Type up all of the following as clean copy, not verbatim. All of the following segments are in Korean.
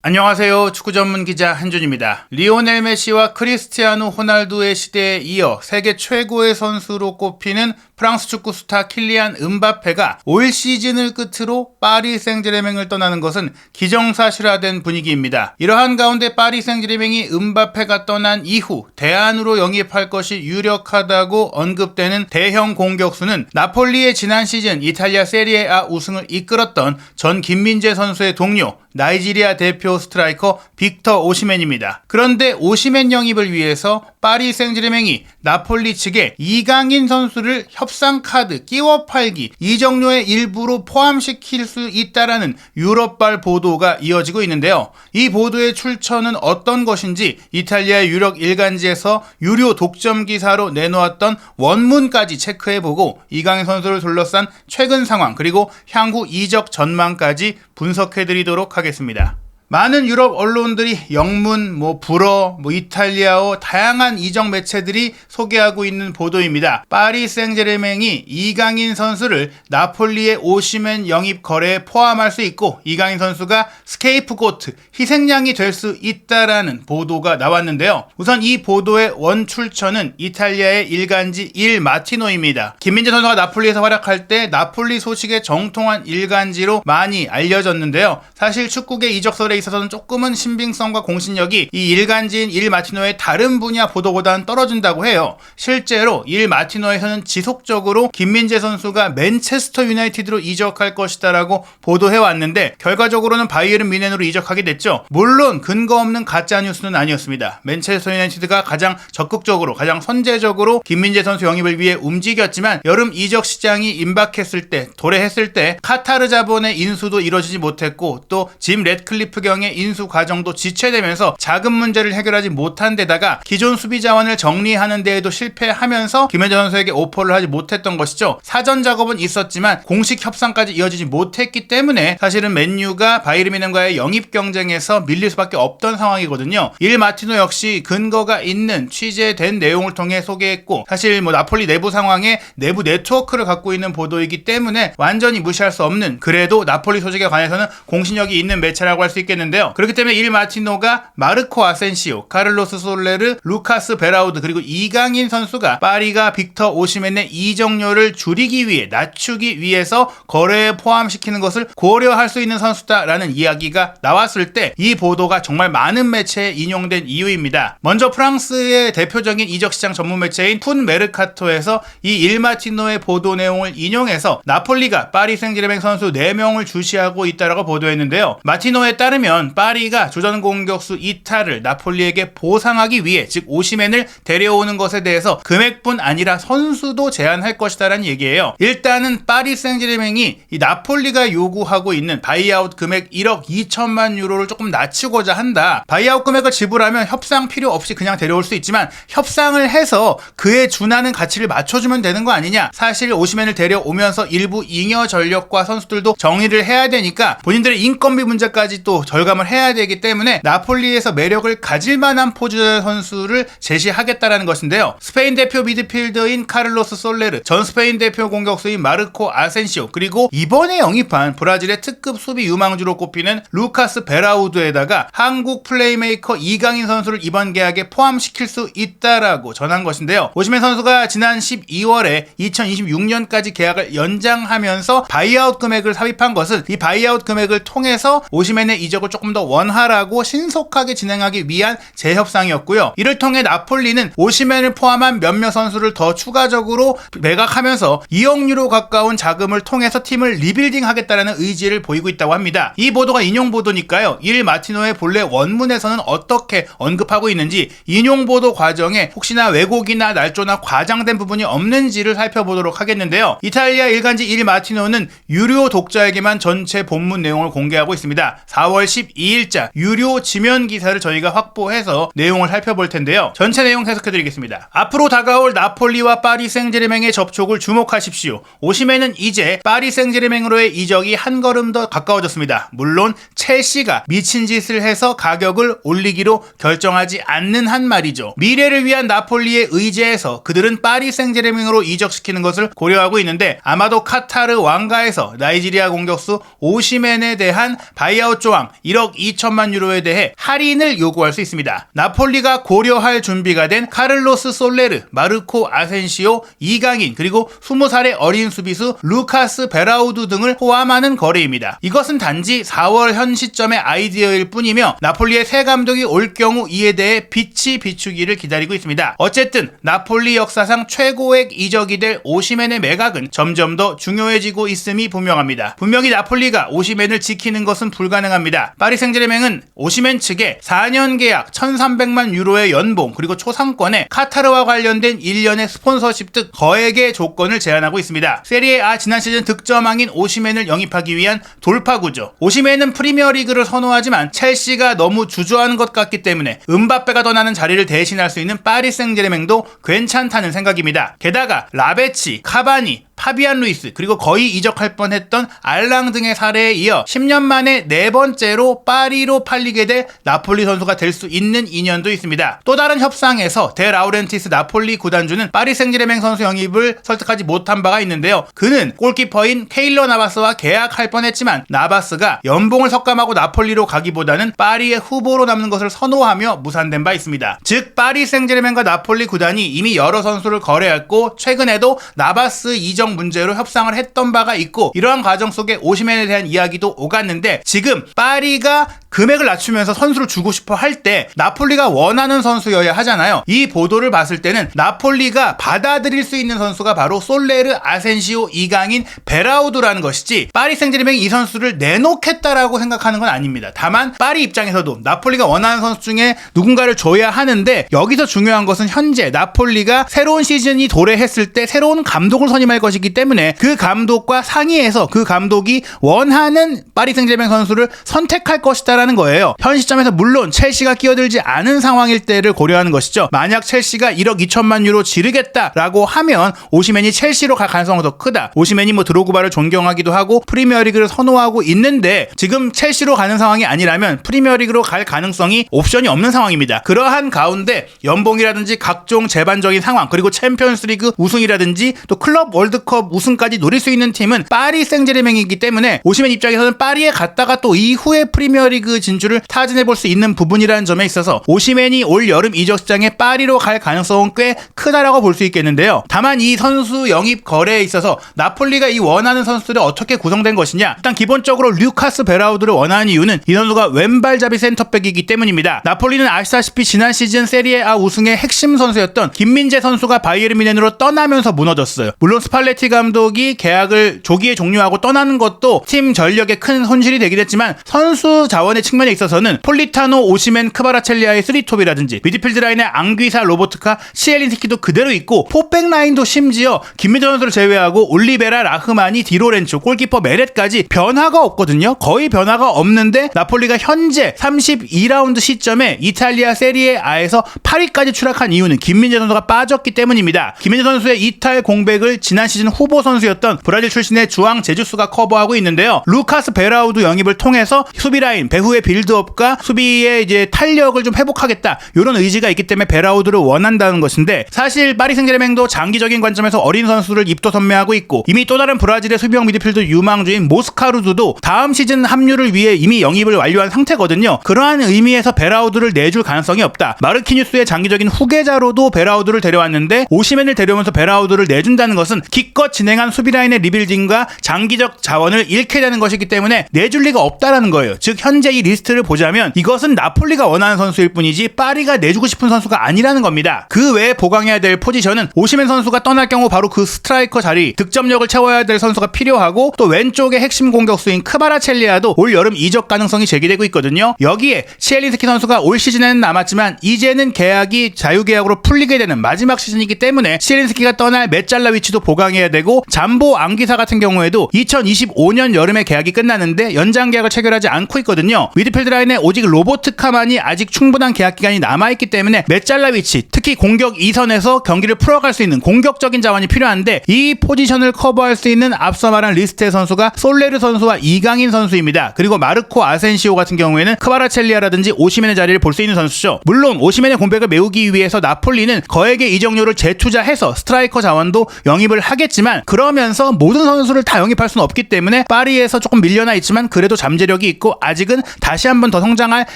안녕하세요. 축구 전문 기자 한준입니다. 리오넬 메시와 크리스티아노 호날두의 시대에 이어 세계 최고의 선수로 꼽히는 프랑스 축구 스타 킬리안 음바페가 올 시즌을 끝으로 파리 생제르맹을 떠나는 것은 기정사실화된 분위기입니다. 이러한 가운데 파리 생제르맹이 음바페가 떠난 이후 대안으로 영입할 것이 유력하다고 언급되는 대형 공격수는 나폴리의 지난 시즌 이탈리아 세리에A 우승을 이끌었던 전 김민재 선수의 동료 나이지리아 대표 스트라이커 빅터 오시멘입니다. 그런데 오시멘 영입을 위해서 파리 생제르맹이 나폴리 측에 이강인 선수를 협상 카드 끼워 팔기 이적료의 일부로 포함시킬 수 있다라는 유럽발 보도가 이어지고 있는데요. 이 보도의 출처는 어떤 것인지 이탈리아의 유력 일간지에서 유료 독점 기사로 내놓았던 원문까지 체크해보고 이강인 선수를 둘러싼 최근 상황 그리고 향후 이적 전망까지 분석해드리도록 하겠습니다. 많은 유럽 언론들이 영문, 불어, 이탈리아어 다양한 이적 매체들이 소개하고 있는 보도입니다. 파리 생제르맹이 이강인 선수를 나폴리의 오시멘 영입 거래에 포함할 수 있고 이강인 선수가 스케이프고트, 희생양이 될 수 있다라는 보도가 나왔는데요. 우선 이 보도의 원 출처는 이탈리아의 일간지 일 마티노입니다. 김민재 선수가 나폴리에서 활약할 때 나폴리 소식에 정통한 일간지로 많이 알려졌는데요. 사실 축구계 이적설에 있어서는 조금은 신빙성과 공신력이 이 일간지인 일 마티노의 다른 분야 보도보다는 떨어진다고 해요. 실제로 일 마티노에서는 지속적으로 김민재 선수가 맨체스터 유나이티드로 이적할 것이다라고 보도해왔는데 결과적으로는 바이에른 뮌헨으로 이적하게 됐죠. 물론 근거 없는 가짜 뉴스는 아니었습니다. 맨체스터 유나이티드가 가장 적극적으로 가장 선제적으로 김민재 선수 영입을 위해 움직였지만 여름 이적 시장이 임박했을 때 도래했을 때 카타르 자본의 인수도 이루어지지 못했고 또 짐 래드클리프 경의 인수 과정도 지체되면서 자금 문제를 해결하지 못한 데다가 기존 수비 자원을 정리하는 데에도 실패하면서 김민재 선수에게 오퍼를 하지 못했던 것이죠. 사전 작업은 있었지만 공식 협상까지 이어지지 못했기 때문에 사실은 맨유가 바이에른 뮌헨과의 영입 경쟁에서 밀릴 수밖에 없던 상황이거든요. 일 마티노 역시 근거가 있는 취재된 내용을 통해 소개했고 사실 나폴리 내부 상황에 내부 네트워크를 갖고 있는 보도이기 때문에 완전히 무시할 수 없는 그래도 나폴리 소식에 관해서는 공신력이 있는 매체라고 할 수 있겠는데요. 그렇기 때문에 일 마티노가 마르코 아센시오, 카를로스 솔레르, 루카스 베라우드 그리고 이강인 선수가 파리가 빅터 오시멘의 이적료를 줄이기 위해 낮추기 위해서 거래에 포함시키는 것을 고려할 수 있는 선수다라는 이야기가 나왔을 때 이 보도가 정말 많은 매체에 인용된 이유입니다. 먼저 프랑스의 대표적인 이적시장 전문 매체인 푼 메르카토에서 이 일 마티노의 보도 내용을 인용해서 나폴리가 파리 생제르맹 선수 4명을 주시하고 있다라고 보도했는데요. 마티노에 따르면 파리가 조전 공격수 이탈을 나폴리에게 보상하기 위해 즉 오시멘을 데려오는 것에 대해서 금액뿐 아니라 선수도 제한할 것이다라는 얘기예요. 일단은 파리 생제르맹이 이 나폴리가 요구하고 있는 바이아웃 금액 1억 2천만 유로를 조금 낮추고자 한다. 바이아웃 금액을 지불하면 협상 필요 없이 그냥 데려올 수 있지만 협상을 해서 그에 준하는 가치를 맞춰주면 되는 거 아니냐. 사실 오시멘을 데려오면서 일부 잉여 전력과 선수들도 정리를 해야 되니까 본인들의 인건비 문제까지 또 절감을 해야 되기 때문에 나폴리에서 매력을 가질 만한 포지션 선수를 제시하겠다라는 것인데요. 스페인 대표 미드필더인 카를로스 솔레르, 전 스페인 대표 공격수인 마르코 아센시오 그리고 이번에 영입한 브라질의 특급 수비 유망주로 꼽히는 루카스 베라우드에다가 한국 플레이메이커 이강인 선수를 이번 계약에 포함시킬 수 있다라고 전한 것인데요. 오시멘 선수가 지난 12월에 2026년까지 계약을 연장하면서 바이아웃 금액을 삽입한 것은 이 바이아웃 금액을 통해서 오시멘의 이적을 조금 더 원활하고 신속하게 진행하기 위한 재협상이었고요. 이를 통해 나폴리는 오시멘을 포함한 몇몇 선수를 더 추가적으로 매각하면서 2억 유로 가까운 자금을 통해서 팀을 리빌딩 하겠다라는 의지를 보이고 있다고 합니다. 이 보도가 인용 보도니까요. 일 마티노의 본래 원문에서는 어떻게 언급하고 있는지 인용 보도 과정에 혹시나 왜곡이나 날조나 과장된 부분이 없는지를 살펴보도록 하겠는데요. 이탈리아 일간지 일 마티노는 유료 독자에게만 전체 본문 내용을 공개하고 있습니다. 4월 12일자 유료 지면 기사를 저희가 확보해서 내용을 살펴볼 텐데요. 전체 내용 해석해드리겠습니다. 앞으로 다가올 나폴리와 파리 생제르맹의 접촉을 주목하십시오. 오시멘은 이제 파리 생제르맹으로의 이적이 한 걸음 더 가까워졌습니다. 물론 첼시가 미친 짓을 해서 가격을 올리기로 결정하지 않는 한 말이죠. 미래를 위한 나폴리의 의지에서 그들은 파리 생제르맹으로 이적시키는 것을 고려하고 있는데 아마도 카타르 왕가에서 나이지리아 공격수 오시멘에 대한 바이아웃 조항 1억 2천만 유로에 대해 할인을 요구할 수 있습니다. 나폴리가 고려할 준비가 된 카를로스 솔레르, 마르코 아센시오, 이강인 그리고 20살의 어린 수비수 루카스 베라우두 등을 포함하는 거래입니다. 이것은 단지 4월 현 시점의 아이디어일 뿐이며 나폴리의 새 감독이 올 경우 이에 대해 빛이 비추기를 기다리고 있습니다. 어쨌든 나폴리 역사상 최고액 이적이 될 오시멘의 매각은 점점 더 중요해지고 있음이 분명합니다. 분명히 나폴리가 오시멘을 지키는 것은 불가능합니다. 파리 생제르맹은 오시멘 측에 4년 계약 1,300만 유로의 연봉 그리고 초상권에 카타르와 관련된 1년의 스폰서십 등 거액의 조건을 제안하고 있습니다. 세리에 A 지난 시즌 득점왕인 오시멘을 영입하기 위한 돌파구죠. 오시멘은 프리미어리그를 선호하지만 첼시가 너무 주저하는 것 같기 때문에 음바페가 떠나는 자리를 대신할 수 있는 파리 생제르맹도 괜찮다는 생각입니다. 게다가 라베치, 카바니, 파비안 루이스 그리고 거의 이적할 뻔했던 알랑 등의 사례에 이어 10년 만에 네 번째로 파리로 팔리게 될 나폴리 선수가 될 수 있는 인연도 있습니다. 또 다른 협상에서 데 라우렌티스 나폴리 구단주는 파리 생제르맹 선수 영입을 설득하지 못한 바가 있는데요. 그는 골키퍼인 케일러 나바스와 계약할 뻔했지만 나바스가 연봉을 삭감하고 나폴리로 가기보다는 파리의 후보로 남는 것을 선호하며 무산된 바 있습니다. 즉 파리 생제르맹과 나폴리 구단이 이미 여러 선수를 거래했고 최근에도 나바스 이적 문제로 협상을 했던 바가 있고 이러한 과정 속에 오시멘에 대한 이야기도 오갔는데 지금 파리가 금액을 낮추면서 선수를 주고 싶어 할 때 나폴리가 원하는 선수여야 하잖아요. 이 보도를 봤을 때는 나폴리가 받아들일 수 있는 선수가 바로 솔레르, 아센시오, 이강인, 베라우드라는 것이지 파리 생제르맹이 이 선수를 내놓겠다라고 생각하는 건 아닙니다. 다만 파리 입장에서도 나폴리가 원하는 선수 중에 누군가를 줘야 하는데 여기서 중요한 것은 현재 나폴리가 새로운 시즌이 도래했을 때 새로운 감독을 선임할 것이기 때문에 그 감독과 상의해서 그 감독이 원하는 파리 생제르맹 선수를 선택할 것이다라는 거예요. 현 시점에서 물론 첼시가 끼어들지 않은 상황일 때를 고려하는 것이죠. 만약 첼시가 1억 2천만 유로 지르겠다라고 하면 오시멘이 첼시로 갈 가능성은 더 크다. 오시멘이 드로그바를 존경하기도 하고 프리미어리그를 선호하고 있는데 지금 첼시로 가는 상황이 아니라면 프리미어리그로 갈 가능성이 옵션이 없는 상황입니다. 그러한 가운데 연봉이라든지 각종 재반적인 상황 그리고 챔피언스리그 우승이라든지 또 클럽 월드컵 우승까지 노릴 수 있는 팀은 파리 생제르맹이기 때문에 오시멘 입장에서는 파리에 갔다가 또 이후에 프리미어리그 진출을 타진해볼 수 있는 부분이라는 점에 있어서 오시멘이 올 여름 이적 시장에 파리로 갈 가능성은 꽤 크다라고 볼 수 있겠는데요. 다만 이 선수 영입 거래에 있어서 나폴리가 이 원하는 선수들이 어떻게 구성된 것이냐, 일단 기본적으로 루카스 베라우드를 원하는 이유는 이 선수가 왼발잡이 센터백이기 때문입니다. 나폴리는 아시다시피 지난 시즌 세리에 A 우승의 핵심 선수였던 김민재 선수가 바이에른 뮌헨으로 떠나면서 무너졌어요. 물론 스팔레티 감독이 계약을 조기에 종료하고 떠나는 것도 팀 전력에 큰 손실이 되긴 했지만 선수 자원의 측면에 있어서는 폴리타노, 오시멘, 크바라첼리아의 3톱이라든지 미드필드 라인의 앙귀사, 로보트카, 시엘린스키도 그대로 있고 포백 라인도 심지어 김민재 선수를 제외하고 올리베라, 라흐마니, 디로렌초, 골키퍼 메렛까지 변화가 없거든요. 거의 변화가 없는데 나폴리가 현재 32라운드 시점에 이탈리아 세리에 A에서 8위까지 추락한 이유는 김민재 선수가 빠졌기 때문입니다. 김민재 선수의 이탈 공백을 지난 시즌 후보 선수였던 브라질 출신의 주앙 제주스가 커버하고 있는데요. 루카스 베라우드 영입을 통해서 수비 라인 배후의 빌드업과 수비의 이제 탄력을 좀 회복하겠다 이런 의지가 있기 때문에 베라우드를 원한다는 것인데 사실 파리 생제르맹도 장기적인 관점에서 어린 선수를 입도 선매하고 있고 이미 또 다른 브라질의 수비형 미드필드 유망주인 모스카루드도 다음 시즌 합류를 위해 이미 영입을 완료한 상태거든요. 그러한 의미에서 베라우드를 내줄 가능성이 없다. 마르키뉴스의 장기적인 후계자로도 베라우드를 데려왔는데 오시멘을 데려오면서 베라우드를 내준다는 것은 기껏 진행한 수비라인의 리빌딩과 장기적 자원을 잃게 되는 것이기 때문에 내줄 리가 없다라는 거예요. 즉 현재 이 리스트를 보자면 이것은 나폴리가 원하는 선수일 뿐이지 파리가 내주고 싶은 선수가 아니라는 겁니다. 그 외에 보강해야 될 포지션은 오시멘 선수가 떠날 경우 바로 그 스트라이커 자리 득점력을 채워야 될 선수가 필요하고 또 왼쪽의 핵심 공격수인 크바라첼리아도 올 여름 이적 가능성이 제기되고 있거든요. 여기에 시엘린스키 선수가 올 시즌에는 남았지만 이제는 계약이 자유계약으로 풀리게 되는 마지막 시즌이기 때문에 시엘린스키가 떠날 메짤라 위치도 보강해야 되고 잠보 앙기사 같은 경우에도 2025년 여름에 계약이 끝나는데 연장 계약을 체결하지 않고 있거든요. 미드필드 라인에 오직 로보트카만이 아직 충분한 계약 기간이 남아있기 때문에 메짤라 위치, 특히 공격 2선에서 경기를 풀어갈 수 있는 공격적인 자원이 필요한데 이 포지션을 커버할 수 있는 앞서 말한 리스트의 선수가 솔레르 선수와 이강인 선수입니다. 그리고 마르코 아센시오 같은 경우에는 크바라첼리아라든지 오시멘의 자리를 볼 수 있는 선수죠. 물론 오시멘의 공백을 메우기 위해서 나폴리는 거액의 이적료를 재투자해서 스트라이커 자원도 영입을 하겠지만 그러면서 모든 선수를 다 영입할 수는 없기 때문에 파리에서 조금 밀려나 있지만 그래도 잠재력이 있고 아직은 다시 한번 더 성장할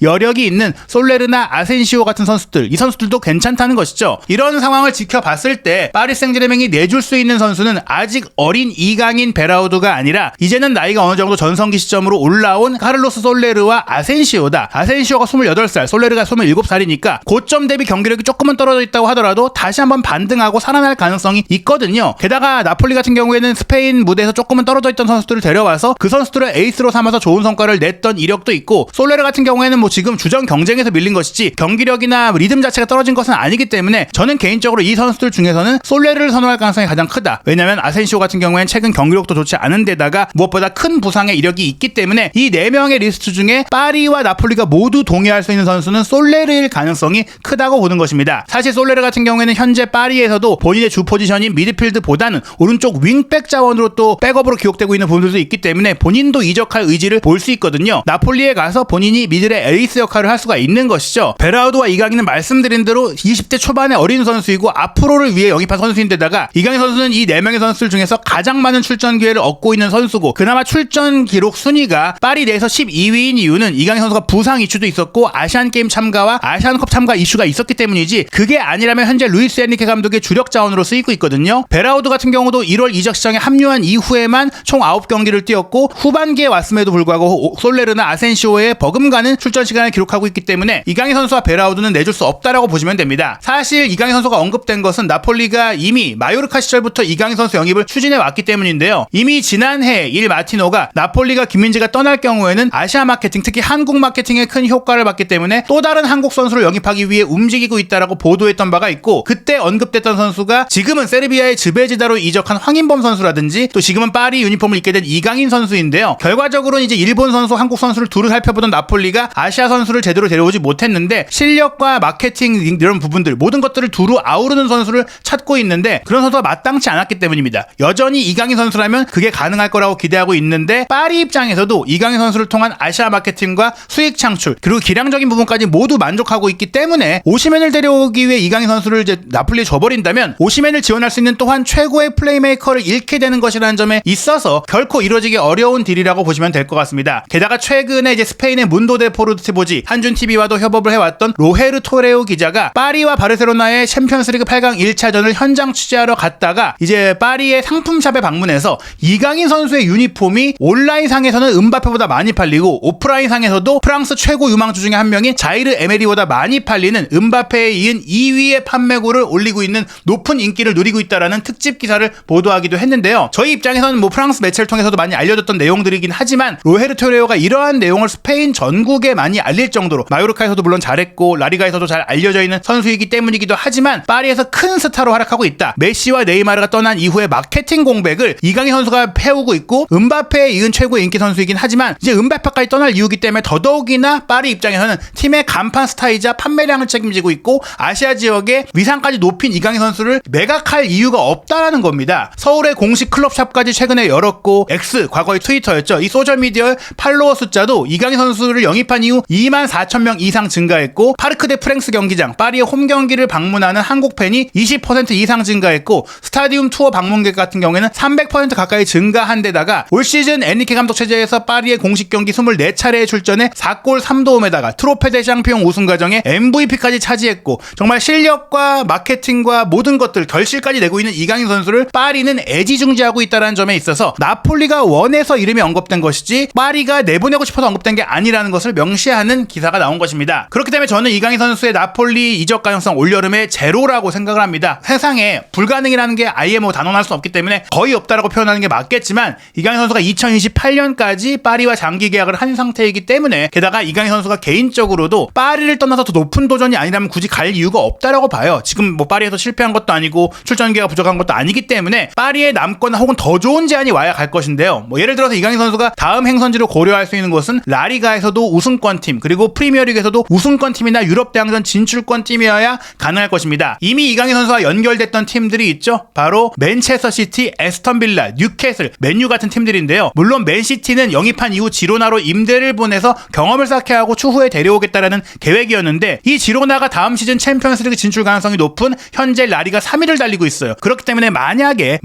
여력이 있는 솔레르나 아센시오 같은 선수들, 이 선수들도 괜찮다는 것이죠. 이런 상황을 지켜봤을 때 파리 생제르맹이 내줄 수 있는 선수는 아직 어린 이강인 베라우드가 아니라 이제는 나이가 어느 정도 전성기 시점으로 올라온 카를로스 솔레르와 아센시오다. 아센시오가 28살, 솔레르가 27살이니까 고점 대비 경기력이 조금은 떨어져 있다고 하더라도 다시 한번 반등하고 살아날 가능성이 있거든요. 게다가 나폴리 같은 경우에는 스페인 무대에서 조금은 떨어져 있던 선수들을 데려와서 그 선수들을 에이스로 삼아서 좋은 성과를 냈던 이력도 있고, 솔레르 같은 경우에는 뭐 지금 주전 경쟁에서 밀린 것이지 경기력이나 리듬 자체가 떨어진 것은 아니기 때문에 저는 개인적으로 이 선수들 중에서는 솔레르를 선호할 가능성이 가장 크다. 왜냐면 아센시오 같은 경우에는 최근 경기력도 좋지 않은 데다가 무엇보다 큰 부상의 이력이 있기 때문에 이 4명의 리스트 중에 파리와 나폴리가 모두 동의할 수 있는 선수는 솔레르일 가능성이 크다고 보는 것입니다. 사실 솔레르 같은 경우에는 현재 파리에서도 본인의 주 포지션인 미드필드보다는 오른쪽 윙백 자원으로 또 백업으로 기록되고 있는 부분들도 있기 때문에 본인도 이적할 의지를 볼 수 있거든요. 나폴리에 가서 본인이 미들의 에이스 역할을 할 수가 있는 것이죠. 베라우드와 이강인은 말씀드린 대로 20대 초반의 어린 선수이고 앞으로를 위해 영입한 선수인데다가 이강인 선수는 이 4명의 선수들 중에서 가장 많은 출전 기회를 얻고 있는 선수고, 그나마 출전 기록 순위가 파리 내에서 12위인 이유는 이강인 선수가 부상 이슈도 있었고 아시안게임 참가와 아시안컵 참가 이슈가 있었기 때문이지, 그게 아니라면 현재 루이스 엔리케 감독의 주력 자원으로 쓰이고 있거든요. 베라우드 같은 경우도 1월 이적 시장에 합류한 이후에만 총 9경기를 뛰었고 후반기에 왔음에도 불구하고 솔레르나 아센시오의 버금가는 출전 시간을 기록하고 있기 때문에 이강인 선수와 베라우드는 내줄 수 없다라고 보시면 됩니다. 사실 이강인 선수가 언급된 것은 나폴리가 이미 마요르카 시절부터 이강인 선수 영입을 추진해 왔기 때문인데요. 이미 지난해 일 마티노가 나폴리가 김민재가 떠날 경우에는 아시아 마케팅, 특히 한국 마케팅에 큰 효과를 받기 때문에 또 다른 한국 선수를 영입하기 위해 움직이고 있다라고 보도했던 바가 있고, 그때 언급됐던 선수가 지금은 세르비아의 즈베지다로 이적한 황인범 선수라든지 또 지금은 파리 유니폼을 입게 된 이강인 선수인데요. 결과적으로는 이제 일본 선수, 한국 선수를 두루 살펴보던 나폴리가 아시아 선수를 제대로 데려오지 못했는데 실력과 마케팅 이런 부분들 모든 것들을 두루 아우르는 선수를 찾고 있는데 그런 선수가 마땅치 않았기 때문입니다. 여전히 이강인 선수라면 그게 가능할 거라고 기대하고 있는데 파리 입장에서도 이강인 선수를 통한 아시아 마케팅과 수익 창출 그리고 기량적인 부분까지 모두 만족하고 있기 때문에 오시멘을 데려오기 위해 이강인 선수를 이제 나폴리에 줘버린다면 오시멘을 지원할 수 있는 또한 최고의 플레이메이커를 잃게 되는 것이라는 점에 있어서 결코 이루어지기 어려운 딜이라고 보시면 될 것 같습니다. 게다가 최근에 이제 스페인의 문도 데포르티보지 한준TV와도 협업을 해왔던 로헤르 토레오 기자가 파리와 바르셀로나의 챔피언스리그 8강 1차전을 현장 취재하러 갔다가 이제 파리의 상품샵에 방문해서 이강인 선수의 유니폼이 온라인상에서는 음바페보다 많이 팔리고 오프라인상에서도 프랑스 최고 유망주 중에 한 명인 자이르 에메리보다 많이 팔리는 음바페에 이은 2위의 판매고를 올리고 있는 높은 인기를 누리고 있다라는 특집 기사를 보도하기도 했는데요. 저희 입장에서는 뭐 프랑스 매체를 통해서도 많이 알려졌던 내용들이긴 하지만 로헤르 토레오가 이러한 내용을 스페인 전국에 많이 알릴 정도로 마요르카에서도 물론 잘했고 라리가에서도 잘 알려져 있는 선수이기 때문이기도 하지만 파리에서 큰 스타로 활약하고 있다. 메시와 네이마르가 떠난 이후에 마케팅 공백을 이강인 선수가 해오고 있고 음바페에 이은 최고의 인기 선수이긴 하지만 이제 음바페까지 떠날 이유기 때문에 더더욱이나 파리 입장에서는 팀의 간판 스타이자 판매량을 책임지고 있고 아시아 지역의 위상까지 높인 이강인 선수를 매각할 이유가 없다라는 겁니다. 서울의 공식 클럽샵까지 최근에 열었고 X, 과거의 트위터였죠. 이 소셜미디어 팔로워 숫자도 이강인 선수를 영입한 이후 24,000명 이상 증가했고 파르크 데 프랭스 경기장, 파리의 홈 경기를 방문하는 한국 팬이 20% 이상 증가했고 스타디움 투어 방문객 같은 경우에는 300% 가까이 증가한 데다가 올 시즌 엔리케 감독 체제에서 파리의 공식 경기 24차례에 출전해 4골 3도움에다가 트로페 데 샹피옹 우승 과정에 MVP까지 차지했고 정말 실력과 마케팅과 모든 것들 결실까지 내고 있는 이강인 선수를 파리는 애지중지하고 있다는 점에 있어서 나폴리가 원해서 이름이 언급된 것이지 파리가 내보내고 싶어서 언급된 게 아니라는 것을 명시하는 기사가 나온 것입니다. 그렇기 때문에 저는 이강인 선수의 나폴리 이적 가능성 올여름에 제로라고 생각을 합니다. 세상에 불가능이라는 게 아예 뭐 단언할 수 없기 때문에 거의 없다라고 표현하는 게 맞겠지만 이강인 선수가 2028년까지 파리와 장기 계약을 한 상태이기 때문에 게다가 이강인 선수가 개인적으로도 파리를 떠나서 더 높은 도전이 아니라면 굳이 갈 이유가 없다라고 봐요. 지금 뭐 파리에서 실패한 것도 아니고 출전 기회가 부족한 것도 아니기 때문에 파리에 남거나 혹은 더 좋은 제안이 와야 갈 것인데요. 뭐 예를 들어서 이강인 선수가 다음 행선지로 고려할 수 있는 곳은 라리가에서도 우승권 팀 그리고 프리미어리그에서도 우승권 팀이나 유럽 대항전 진출권 팀이어야 가능할 것입니다. 이미 이강인 선수와 연결됐던 팀들이 있죠. 바로 맨체스터 시티, 에스턴 빌라, 뉴캐슬, 맨유 같은 팀들인데요. 물론 맨시티는 영입한 이후 지로나로 임대를 보내서 경험을 쌓게 하고 추후에 데려오겠다라는 계획이었는데 이 지로나가 다음 시즌 챔피언스리그 진출 가능성이 높은 현재 라리가 3위를 달리고 있어요. 그렇기 때문에 만약에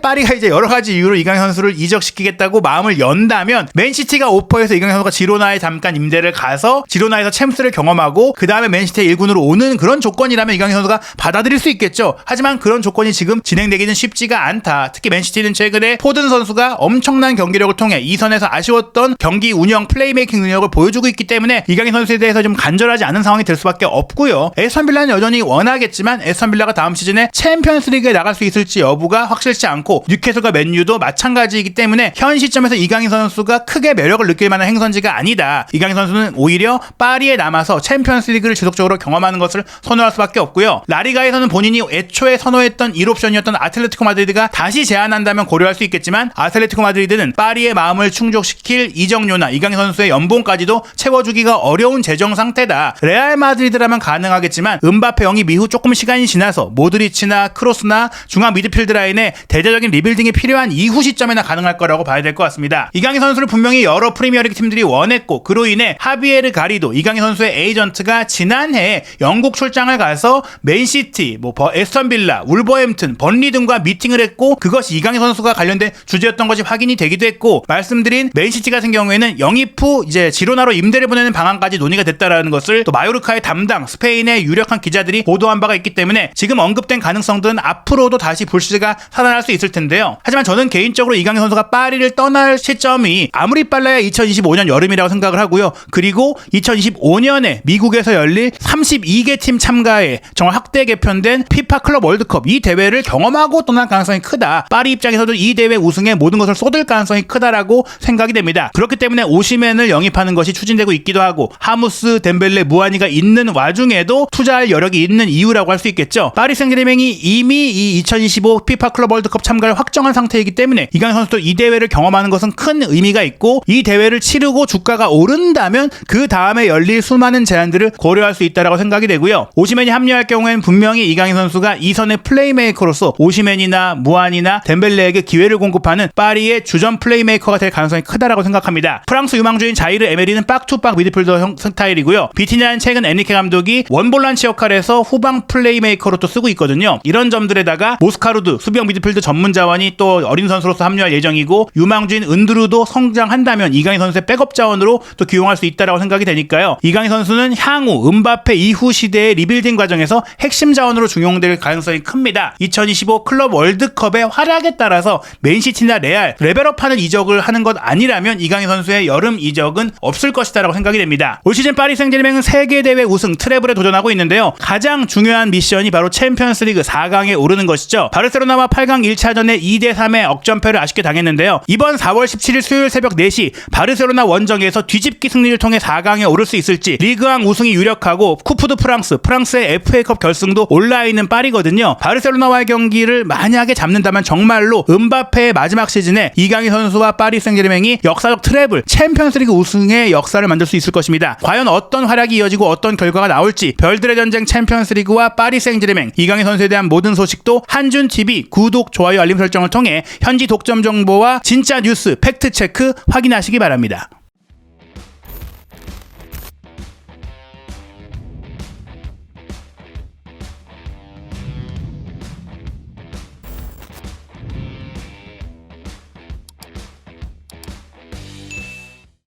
파리가 이제 여러 가지 이유로 이강인 선수를 이적시키겠다고 마음을 연다면 맨시티가 오퍼해서 이강인 선수가 지로나에 잠깐 임대를 가서 지로나에서 챔스를 경험하고 그 다음에 맨시티의 1군으로 오는 그런 조건이라면 이강인 선수가 받아들일 수 있겠죠. 하지만 그런 조건이 지금 진행되기는 쉽지가 않다. 특히 맨시티는 최근에 포든 선수가 엄청난 경기력을 통해 2선에서 아쉬웠던 경기 운영 플레이메이킹 능력을 보여주고 있기 때문에 이강인 선수에 대해서 좀 간절하지 않은 상황이 될 수밖에 없고요. 에스턴 빌라는 여전히 원하겠지만 에스턴 빌라가 다음 시즌에 챔피언스 리그에 나갈 수 있을지 여부가 확실치 않고 뉴캐슬과 맨유도 마찬가지이기 때문에 현 시점에서 이강인 선수가 크게 매력을 느낄 만한 행선지가 아니다. 이강인 선수는 오히려 파리에 남아서 챔피언스 리그를 지속적으로 경험하는 것을 선호할 수밖에 없고요. 라리가에서는 본인이 애초에 선호했던 1옵션이었던 아틀레티코 마드리드가 다시 제안한다면 고려할 수 있겠지만 아틀레티코 마드리드는 파리의 마음을 충족시킬 이적료나 이강인 선수의 연봉까지도 채워주기가 어려운 재정 상태다. 레알 마드리드라면 가능하겠지만 음바페 영입 이후 조금 시간이 지나서 모드리치나 크로스나 중앙 미드필드 라인에 대대적인 리빌딩이 필요한 이후 시점에나 가능할 거라고 봐야 될 것 같습니다. 이강인 선수를 분명히 여러 프리미어리그 팀들이 원했고 그로 인해 하비에르 가리도 이강인 선수의 에이전트가 지난해 영국 출장을 가서 맨시티, 에스턴 빌라, 울버햄튼, 번리 등과 미팅을 했고 그것이 이강인 선수가 관련된 주제였던 것이 확인이 되기도 했고 말씀드린 맨시티 같은 경우에는 영입 후 이제 지로나로 임대를 보내는 방안까지 논의가 됐다라는 것을 또 마요르카의 담당 스페인의 유력한 기자들이 보도한 바가 있기 때문에 지금 언급된 가능성들은 앞으로도 다시 불씨가 살아날 수 있을 텐데요. 하지만 저는 개인적으로 이강인 선수가 파리를 떠날 시점이 아무리 빨라야 2025년 여름이라고 생각을 하고요. 그리고 2025년에 미국에서 열릴 32개 팀 참가에 정말 확대 개편된 피파 클럽 월드컵 이 대회를 경험하고 떠날 가능성이 크다. 파리 입장에서도 이 대회 우승에 모든 것을 쏟을 가능성이 크다라고 생각이 됩니다. 그렇기 때문에 오시멘을 영입하는 것이 추진되고 있기도 하고 하무스, 덴벨레, 무아니가 있는 와중에도 투자할 여력이 있는 이유라고 할 수 있겠죠. 파리 생제르맹이 이미 이 2025 피파 클럽 월드컵 참가를 확정한 상태이기 때문에 이강인 선수도 이 대회를 경험하는 것은 큰 의미가 있고 이 대회를 치르고 주가가 오른다면 그 다음에 열릴 수많은 제안들을 고려할 수 있다라고 생각이 되고요. 오시멘이 합류할 경우에는 분명히 이강인 선수가 2선의 플레이메이커로서 오시멘이나 무안이나 덴벨레에게 기회를 공급하는 파리의 주전 플레이메이커가 될 가능성이 크다라고 생각합니다. 프랑스 유망주인 자이르 에메리는 박투박 미드필더 스타일이고요. 비티냐는 최근 엔리케 감독이 원볼란치 역할에서 후방 플레이메이커로 또 쓰고 있거든요. 이런 점들에다가 모스카루드 수비형 미드필드 전문 자원이 또 어린 선수로서 합류할 예정이고 유망주인 은드루도 성장한다면 이강인 선수의 백업 자원으로 또 기용할 수 있다라고 생각이 되니까요. 이강인 선수는 향후 음바페 이후 시대의 리빌딩 과정에서 핵심 자원으로 중용될 가능성이 큽니다. 2025 클럽 월드컵의 활약에 따라서 맨시티나 레알 레벨업하는 이적을 하는 것 아니라면 이강인 선수의 여름 이적은 없을 것이다라고 생각이 됩니다. 올 시즌 파리 생제르맹은 세계 대회 우승 트래블에 도전하고 있는데요. 가장 중요한 미션이 바로 챔피언스리그 4강에 오르는 것이죠. 바르셀로나와 8강 1차전에 2대3의 역전패를 아쉽게 당했는데요. 이번 4월 17일 수요일 새벽 4시 바르셀로나 원정에서 뒤집기 승리를 통해 4강에 오를 수 있을지 리그왕 우승이 유력하고 쿠프드 프랑스의 FA컵 결승도 올라있는 파리거든요. 바르셀로나와의 경기를 만약에 잡는다면 정말로 음바페의 마지막 시즌에 이강인 선수와 파리 생제르맹이 역사적 트래블 챔피언스리그 우승의 역사를 만들 수 있을 것입니다. 과연 어떤 활약이 이어지고 어떤 결과가 나올지 별들의 전쟁 챔피언스리그와 파리 생제르맹 이강인 선수에 대한 모든 소식도 한준TV 구독, 좋아요, 알림 설정을 통해 현지 독점 정보와 진짜 뉴스 팩트체크 확인하시기 바랍니다.